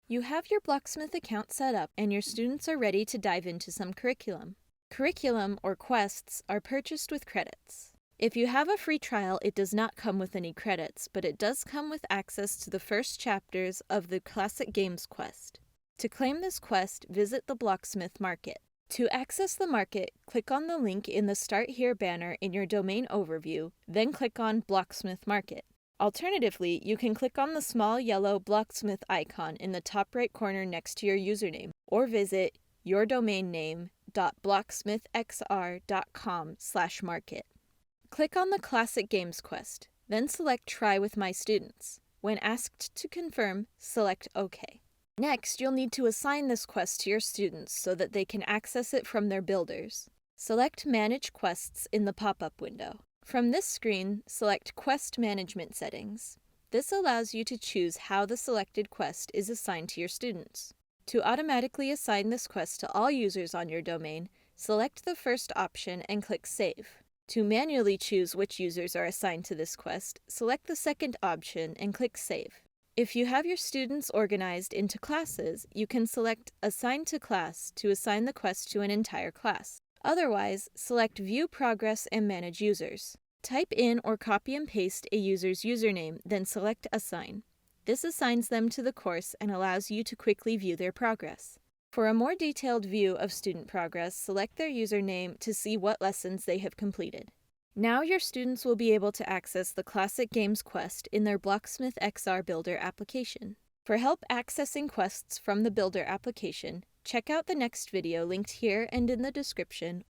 You have your Blocksmith account set up and your students are ready to dive into some curriculum. Curriculum, or quests, are purchased with credits. If you have a free trial, it does not come with any credits, but it does come with access to the first chapters of the Classic Games quest. To claim this quest, visit the Blocksmith Market. To access the market, click on the link in the Start Here banner in your domain overview, then click on Blocksmith Market. Alternatively, you can click on the small yellow Blocksmith icon in the top right corner next to your username, or visit yourdomainname.blocksmithxr.com/market. Click on the Classic Games quest, then select Try with My Students. When asked to confirm, select OK. Next, you'll need to assign this quest to your students so that they can access it from their builders. Select Manage Quests in the pop-up window. From this screen, select Quest Management Settings. This allows you to choose how the selected quest is assigned to your students. To automatically assign this quest to all users on your domain, select the first option and click Save. To manually choose which users are assigned to this quest, select the second option and click Save. If you have your students organized into classes, you can select Assign to Class to assign the quest to an entire class. Otherwise, select View Progress and Manage Users. Type in or copy and paste a user's username, then select Assign. This assigns them to the course and allows you to quickly view their progress. For a more detailed view of student progress, select their username to see what lessons they have completed. Now your students will be able to access the Classic Games quest in their Blocksmith XR Builder application. For help accessing quests from the Builder application, check out the next video linked here and in the description,